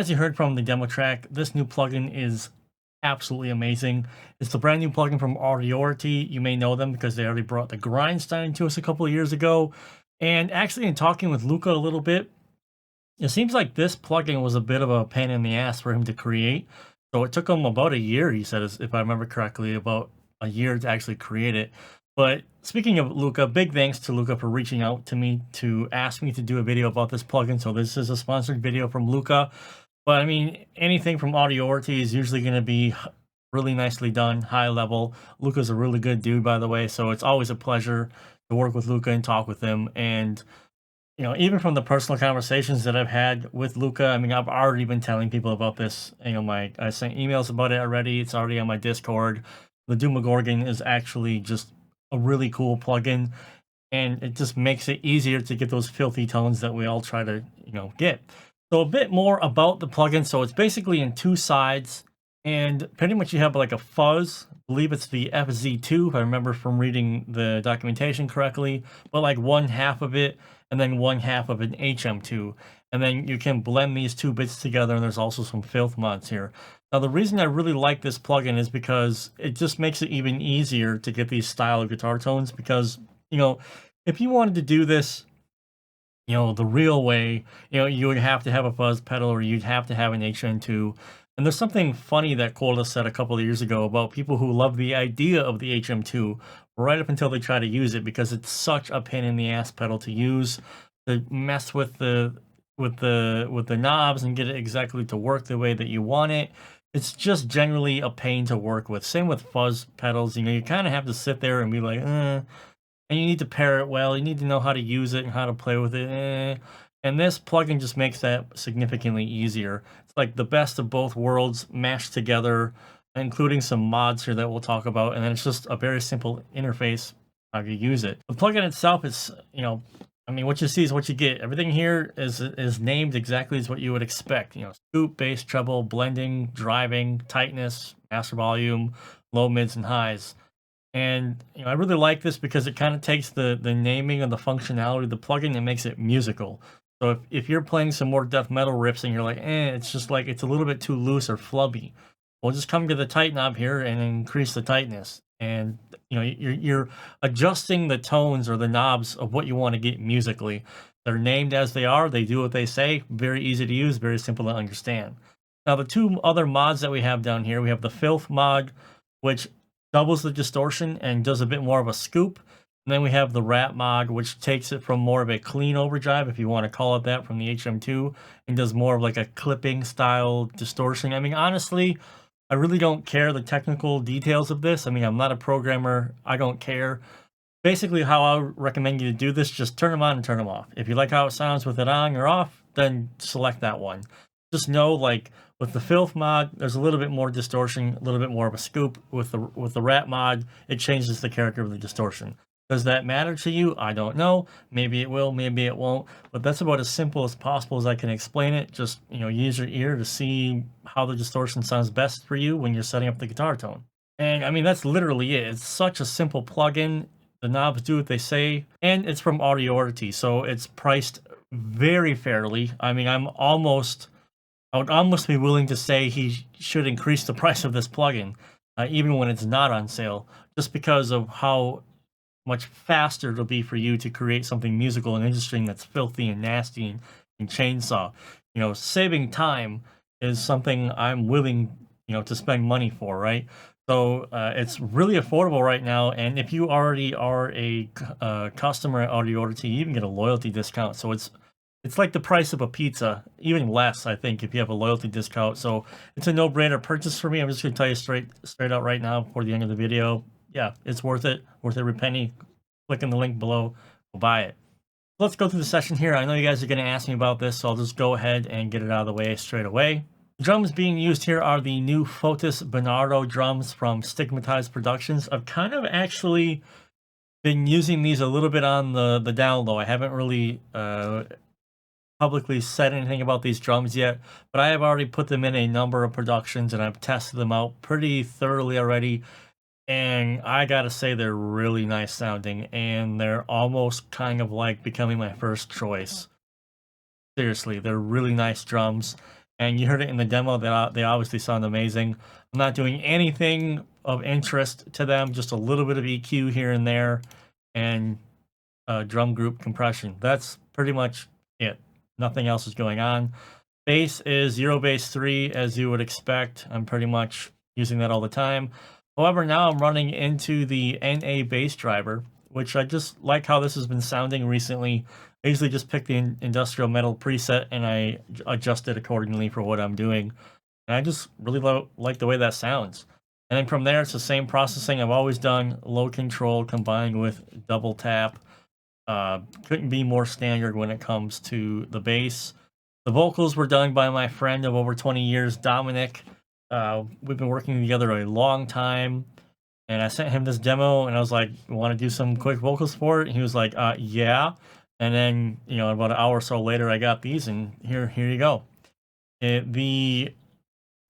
as you heard from the demo track, this new plugin is absolutely amazing. It's the brand new plugin from Audiority. You may know them because they already brought the Grindstein to us a couple of years ago. And actually, in talking with Luca a little bit, it seems like this plugin was a bit of a pain in the ass for him to create. So it took him about a year, he said, if I remember correctly, about a year to actually create it. But speaking of Luca, big thanks to Luca for reaching out to me to ask me to do a video about this plugin. So this is a sponsored video from Luca. But I mean, anything from Audiority is usually going to be really nicely done, high level. Luca's a really good dude, by the way. So it's always a pleasure to work with Luca and talk with him. And even from the personal conversations that I've had with Luca, I mean, I've already been telling people about this. I sent emails about it already. It's already on my Discord. The Doomagorgon is actually just a really cool plugin, and it just makes it easier to get those filthy tones that we all try to, get. So a bit more about the plugin. So it's basically in two sides, and pretty much you have like a fuzz. I believe it's the FZ2, if I remember from reading the documentation correctly, but like one half of it, and then one half of an HM-2. And then you can blend these two bits together, and there's also some filth mods here. Now, the reason I really like this plugin is because it just makes it even easier to get these style of guitar tones, because, if you wanted to do this, the real way, you would have to have a fuzz pedal, or you'd have to have an HM-2. And there's something funny that Corda said a couple of years ago about people who love the idea of the HM2 right up until they try to use it, because it's such a pain in the ass pedal to use, to mess with the knobs and get it exactly to work the way that you want it. It's just generally a pain to work with. Same with fuzz pedals. You kind of have to sit there and be like, and you need to pair it well. You need to know how to use it and how to play with it. And this plugin just makes that significantly easier. It's like the best of both worlds mashed together, including some mods here that we'll talk about. And then it's just a very simple interface how you use it. The plugin itself is, what you see is what you get. Everything here is named exactly as what you would expect. Scoop, bass, treble, blending, driving, tightness, master volume, low, mids, and highs. And I really like this because it kind of takes the naming and the functionality of the plugin and makes it musical. So if you're playing some more death metal riffs and you're like, it's just like it's a little bit too loose or flubby, well, just come to the tight knob here and increase the tightness. And you're adjusting the tones or the knobs of what you want to get musically. They're named as they are. They do what they say. Very easy to use. Very simple to understand. Now, the two other mods that we have down here, we have the Filth mod, which doubles the distortion and does a bit more of a scoop. And then we have the Rat mod, which takes it from more of a clean overdrive, if you want to call it that, from the HM2, and does more of like a clipping style distortion. I mean, honestly, I really don't care the technical details of this. I mean, I'm not a programmer. I don't care. Basically, how I recommend you to do this, just turn them on and turn them off. If you like how it sounds with it on or off, then select that one. Just know, like, with the Filth mod, there's a little bit more distortion, a little bit more of a scoop. With the Rat mod, it changes the character of the distortion. Does that matter to you? I don't know. Maybe it will, maybe it won't. But that's about as simple as possible as I can explain it. Just, use your ear to see how the distortion sounds best for you when you're setting up the guitar tone. And I mean, that's literally it. It's such a simple plugin. The knobs do what they say, and it's from Audiority, so it's priced very fairly. I mean, I would almost be willing to say he should increase the price of this plugin, even when it's not on sale, just because of how much faster it'll be for you to create something musical and interesting that's filthy and nasty and chainsaw. Saving time is something I'm willing, to spend money for, right? So it's really affordable right now, and if you already are a customer at Audiority, you even get a loyalty discount. So it's like the price of a pizza, even less, I think, if you have a loyalty discount. So it's a no-brainer purchase for me. I'm just going to tell you straight out right now before the end of the video. Yeah, it's worth it. Worth every penny. Click on the link below. Go buy it. Let's go through the session here. I know you guys are going to ask me about this, so I'll just go ahead and get it out of the way straight away. The drums being used here are the new Fotis Bernardo drums from Stigmatized Productions. I've kind of actually been using these a little bit on the down low. I haven't really publicly said anything about these drums yet, but I have already put them in a number of productions and I've tested them out pretty thoroughly already. And I gotta say, they're really nice sounding, and they're almost kind of like becoming my first choice. Seriously, they're really nice drums. and you heard it in the demo that they obviously sound amazing. I'm not doing anything of interest to them, just a little bit of EQ here and there, and drum group compression. That's pretty much it. Nothing else is going on. Bass is 0 bass 3, as you would expect. I'm pretty much using that all the time. However, now I'm running into the NA bass driver, which I just like how this has been sounding recently. I usually just pick the industrial metal preset and I adjust it accordingly for what I'm doing. And I just really like the way that sounds. And then from there, it's the same processing I've always done, low control combined with double tap. Couldn't be more standard when it comes to the bass. The vocals were done by my friend of over 20 years, Dominic. We've been working together a long time, and I sent him this demo, and I was like, "Want to do some quick vocals for it?" And he was like, "Yeah." And then, about an hour or so later, I got these, and here you go. The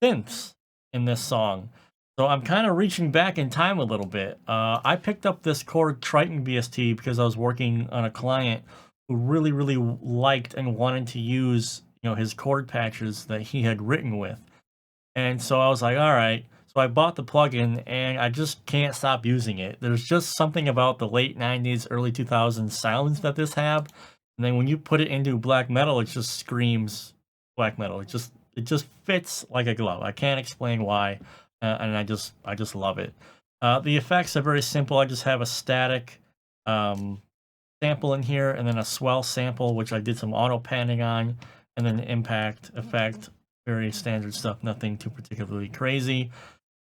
synths in this song. So I'm kind of reaching back in time a little bit. I picked up this Chord Triton BST because I was working on a client who really liked and wanted to use, his chord patches that he had written with. And so I was like, all right. So I bought the plugin and I just can't stop using it. There's just something about the late 90s, early 2000s sounds that this have. And then when you put it into black metal, it just screams black metal. It just fits like a glove. I can't explain why, and I just love it. The effects are very simple. I just have a static sample in here, and then a swell sample, which I did some auto panning on, and then impact effect. Very standard stuff. Nothing too particularly crazy.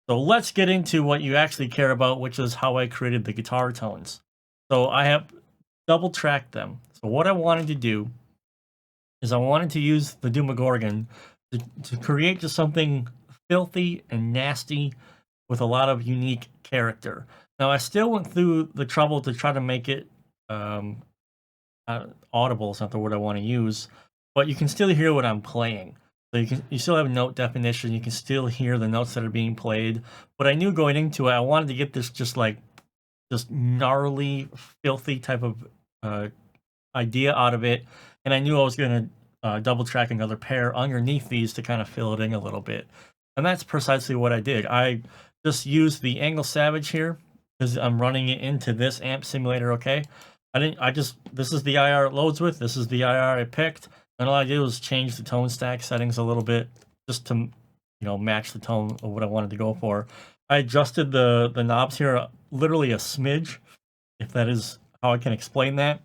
So let's get into what you actually care about, which is how I created the guitar tones. So I have double tracked them. So what I wanted to do is I wanted to use the Doomagorgon to create just something filthy and nasty with a lot of unique character. Now, I still went through the trouble to try to make it audible is not the word I want to use, but you can still hear what I'm playing. So you still have note definition. You can still hear the notes that are being played. But I knew going into it, I wanted to get this just gnarly, filthy type of idea out of it. And I knew I was going to double track another pair underneath these to kind of fill it in a little bit. And that's precisely what I did. I just used the Angle Savage here because I'm running it into this amp simulator, okay? This is the IR it loads with. This is the IR I picked. And all I did was change the tone stack settings a little bit just to, match the tone of what I wanted to go for. I adjusted the knobs here literally a smidge, if that is how I can explain that.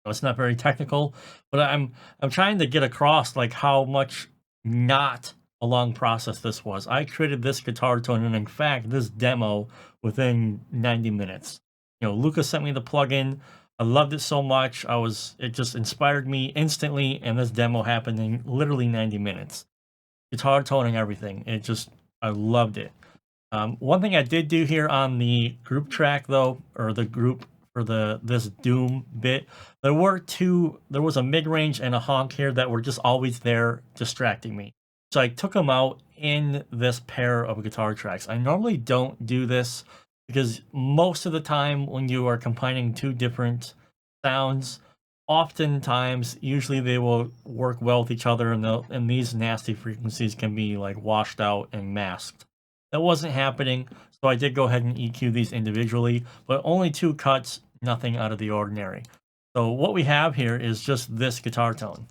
It's not very technical, but I'm trying to get across like how much not a long process this was. I created this guitar tone and in fact this demo within 90 minutes. Lucas sent me the plugin. I loved it so much. It just inspired me instantly, and this demo happened in literally 90 minutes. Guitar tone and everything. I loved it. One thing I did do here on the group track though, or the group for this Doom bit, there was a mid-range and a honk here that were just always there distracting me. So I took them out in this pair of guitar tracks. I normally don't do this because most of the time when you are combining two different sounds, usually they will work well with each other, and these nasty frequencies can be like washed out and masked. That wasn't happening, so I did go ahead and EQ these individually, but only 2 cuts, nothing out of the ordinary. So what we have here is just this guitar tone.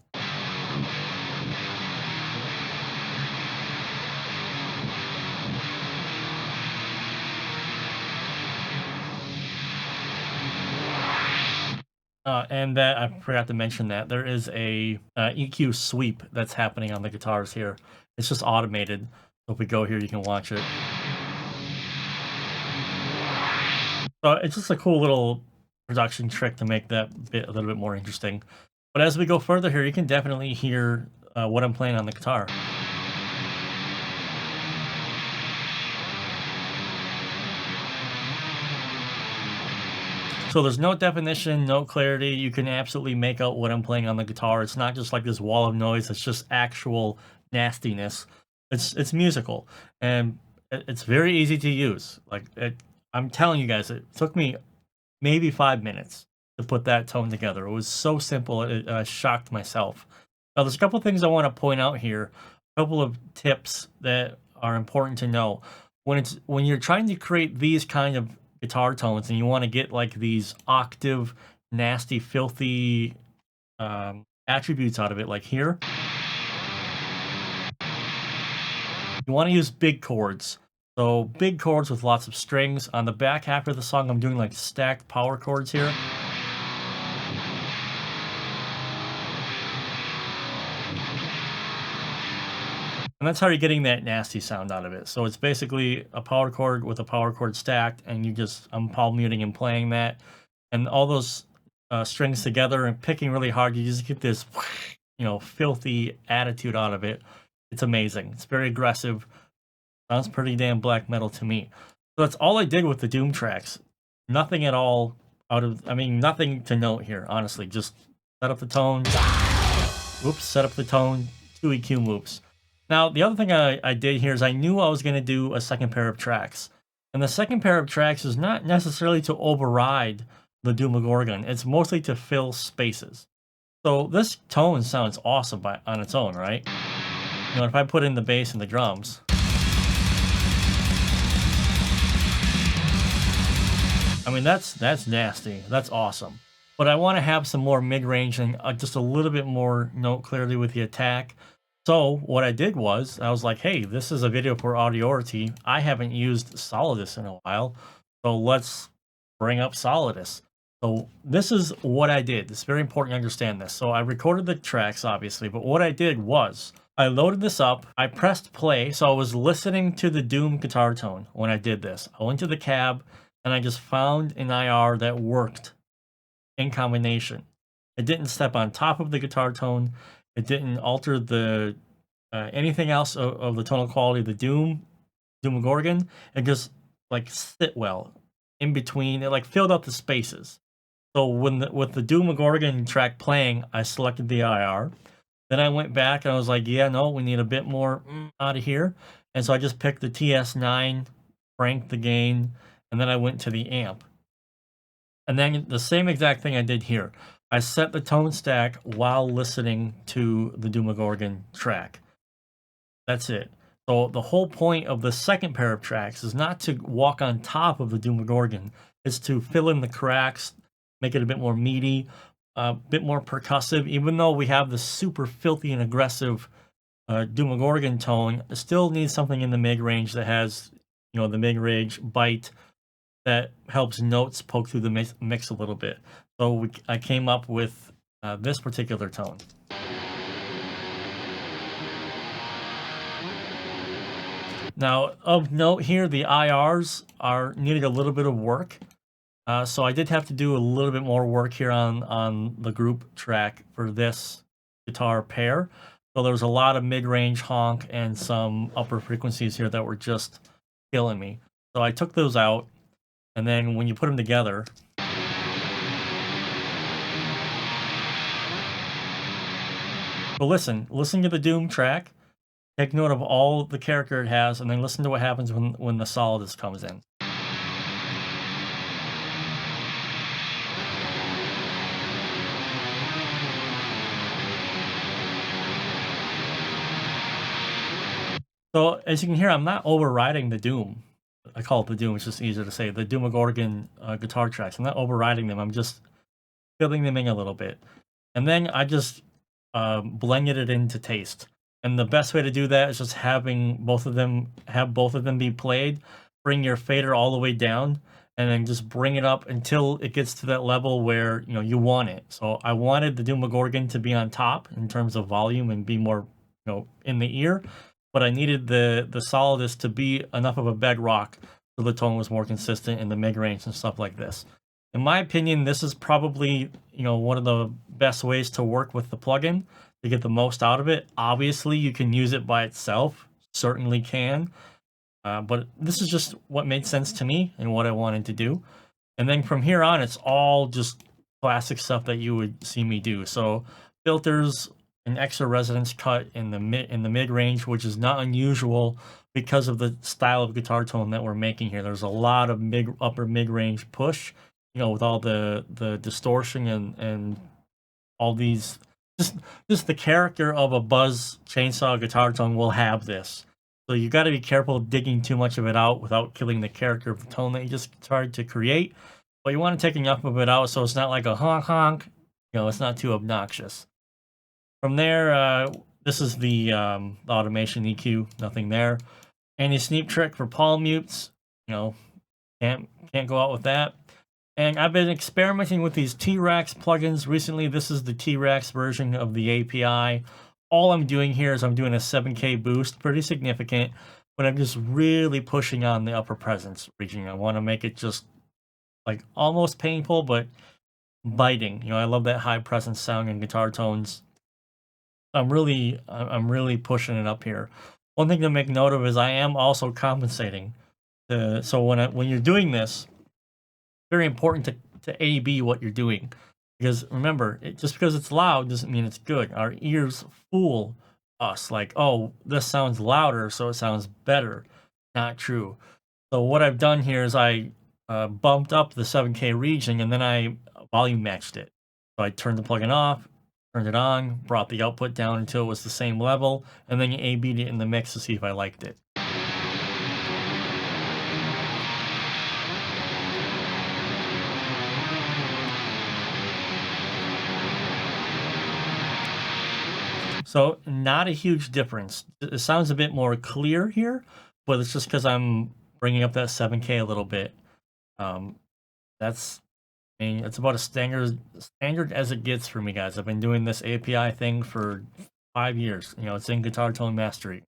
And that I forgot to mention that there is a EQ sweep that's happening on the guitars here. It's just automated. So if we go here, you can watch it. So it's just a cool little production trick to make that bit a little bit more interesting. But as we go further here, you can definitely hear what I'm playing on the guitar. So there's no definition, no clarity. You can absolutely make out what I'm playing on the guitar. It's not just like this wall of noise. It's just actual nastiness. It's musical, and it's very easy to use. I'm telling you guys, it took me maybe 5 minutes to put that tone together. It was so simple. It shocked myself. Now, there's a couple things I want to point out here. couple of tips that are important to know. When you're trying to create these kind of guitar tones and you want to get like these octave, nasty, filthy attributes out of it, like here, you want to use big chords. So big chords with lots of strings. On the back half of the song, I'm doing like stacked power chords here. And that's how you're getting that nasty sound out of it. So it's basically a power chord with a power chord stacked, and I'm palm muting and playing that. And all those strings together and picking really hard, you just get this, filthy attitude out of it. It's amazing. It's very aggressive. Sounds pretty damn black metal to me. So that's all I did with the Doom tracks. Nothing at all nothing to note here, honestly. Just set up the tone. Oops, set up the tone, 2 EQ loops. Now, the other thing I did here is I knew I was going to do a second pair of tracks. And the second pair of tracks is not necessarily to override the Doomagorgon. It's mostly to fill spaces. So this tone sounds awesome on its own, right? If I put in the bass and the drums. I mean, that's nasty. That's awesome. But I want to have some more mid-range and just a little bit more note clarity with the attack. So what I did was, I was like, hey, this is a video for Audiority. I haven't used Solidus in a while, so let's bring up Solidus. So this is what I did. It's very important to understand this. So I recorded the tracks, obviously, but what I did was, I loaded this up, I pressed play, so I was listening to the Doom guitar tone when I did this. I went to the cab, and I just found an IR that worked in combination. It didn't step on top of the guitar tone. It didn't alter the anything else of the tonal quality of the Doomagorgon. It just like sit well in between. It like filled up the spaces. So with the Doomagorgon track playing, I selected the IR. Then I went back and I was like, yeah, no, we need a bit more out of here. And so I just picked the TS9, cranked the gain, and then I went to the amp. And then the same exact thing I did here. I set the tone stack while listening to the Doomagorgon track. That's it. So the whole point of the second pair of tracks is not to walk on top of the Doomagorgon. It's to fill in the cracks, make it a bit more meaty, a bit more percussive. Even though we have the super filthy and aggressive Doomagorgon tone, it still needs something in the mid-range that has, the mid-range bite that helps notes poke through the mix a little bit. So I came up with this particular tone. Now, of note here, the IRs needed a little bit of work. So I did have to do a little bit more work here on the group track for this guitar pair. So there was a lot of mid-range honk and some upper frequencies here that were just killing me. So I took those out. And then when you put them together, so listen to the Doom track, take note of all the character it has, and then listen to what happens when the Solidus comes in. So as you can hear, I'm not overriding the Doom. I call it the Doom, it's just easier to say. The Doomagorgon guitar tracks. I'm not overriding them, I'm just filling them in a little bit. And then I just blended it into taste. And the best way to do that is just having both of them be played. Bring your fader all the way down, and then just bring it up until it gets to that level where you want it. So I wanted the Doomagorgon to be on top in terms of volume and be more in the ear, but I needed the Solidus to be enough of a bedrock so the tone was more consistent in the mid-range and stuff like this. In my opinion, this is probably one of the best ways to work with the plugin to get the most out of it. Obviously, you can use it by itself, certainly can, but this is just what made sense to me and what I wanted to do. And then from here on, it's all just classic stuff that you would see me do. So filters, an extra resonance cut in the mid-range, which is not unusual because of the style of guitar tone that we're making here. There's a lot of upper mid-range push, with all the distortion and all these just just the character of a Buzz chainsaw guitar tone will have this. So you got to be careful digging too much of it out without killing the character of the tone that you just tried to create. But you want to take enough of it out so it's not like a honk honk. It's not too obnoxious. From there, this is the automation EQ. Nothing there. Any sneak trick for palm mutes. You know, can't go out with that. And I've been experimenting with these T-Rex plugins recently. This is the T-Rex version of the API. All I'm doing here is I'm doing a 7K boost, pretty significant, but I'm just really pushing on the upper presence region. I want to make it just like almost painful, but biting. I love that high presence sound and guitar tones. I'm really pushing it up here. One thing to make note of is I am also compensating. So when you're doing this, very important to A/B what you're doing, because remember, just because it's loud doesn't mean it's good. Our ears fool us, like, oh, this sounds louder, so it sounds better. Not true. So what I've done here is I bumped up the 7K region, and then I volume matched it. So I turned the plugin off, turned it on, brought the output down until it was the same level, and then you A/B'd it in the mix to see if I liked it. So not a huge difference. It sounds a bit more clear here, but it's just because I'm bringing up that 7K a little bit. That's, I mean, it's about as standard as it gets for me, guys. I've been doing this API thing for 5 years. It's in Guitar Tone Mastery.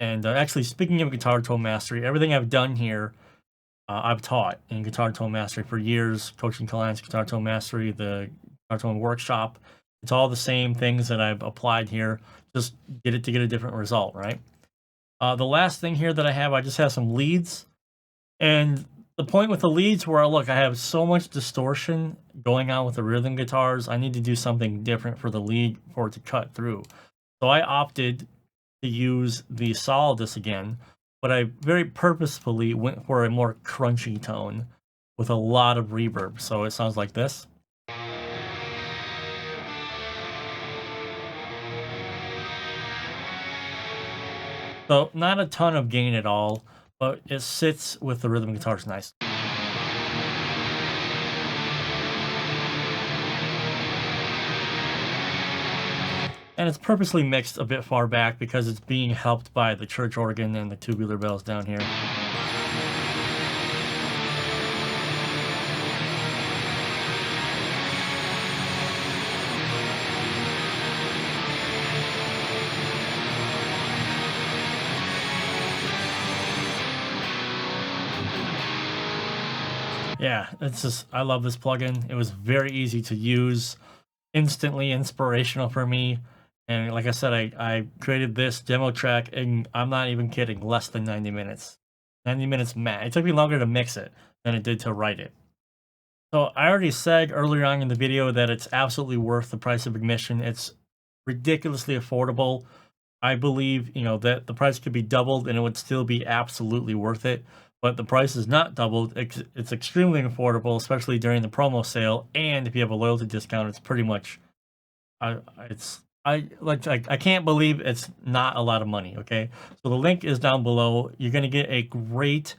And actually, speaking of Guitar Tone Mastery, everything I've done here, I've taught in Guitar Tone Mastery for years. Coaching clients, Guitar Tone Mastery, the Guitar Tone Workshop. It's all the same things that I've applied here. Just get it to get a different result, right? The last thing here that I just have some leads. And the point with the leads where, look, I have so much distortion going on with the rhythm guitars. I need to do something different for the lead for it to cut through. So I opted to use the Solidus again, but I very purposefully went for a more crunchy tone with a lot of reverb. So it sounds like this. So not a ton of gain at all, but it sits with the rhythm guitars nice. And it's purposely mixed a bit far back because it's being helped by the church organ and the tubular bells down here. Yeah, it's just, I love this plugin. It was very easy to use, instantly inspirational for me. And like I said, I created this demo track, and I'm not even kidding, less than 90 minutes. 90 minutes max. It took me longer to mix it than it did to write it. So I already said earlier on in the video that it's absolutely worth the price of admission. It's ridiculously affordable. I believe, that the price could be doubled and it would still be absolutely worth it. But the price is not doubled. It's extremely affordable, especially during the promo sale. And if you have a loyalty discount, it's pretty much, I can't believe it's not a lot of money. Okay, so the link is down below. You're gonna get a great,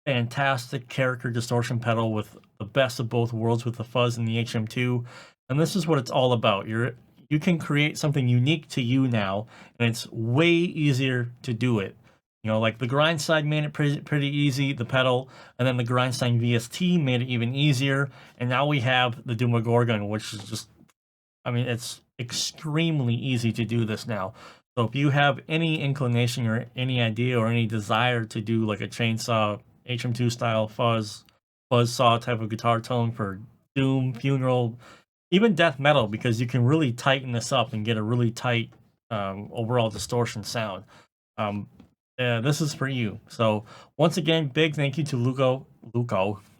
fantastic character distortion pedal with the best of both worlds with the fuzz and the HM-2, and this is what it's all about. You can create something unique to you now, and it's way easier to do it. Like the Grindstone made it pretty easy, the pedal, and then the Grindstone VST made it even easier, and now we have the Doomagorgon, which is just, I mean, it's extremely easy to do this now. So if you have any inclination or any idea or any desire to do like a chainsaw, HM-2 style buzzsaw type of guitar tone for doom, funeral, even death metal, because you can really tighten this up and get a really tight overall distortion sound. This is for you. So once again, big thank you to Luco,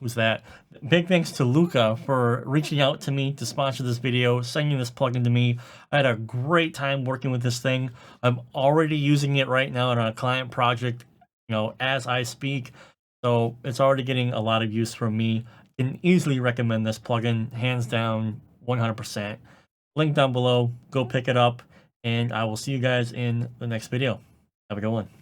who's that? Big thanks to Luca for reaching out to me to sponsor this video, sending this plugin to me. I had a great time working with this thing. I'm already using it right now on a client project, as I speak. So it's already getting a lot of use from me. Can easily recommend this plugin, hands down, 100%. Link down below. Go pick it up, and I will see you guys in the next video. Have a good one.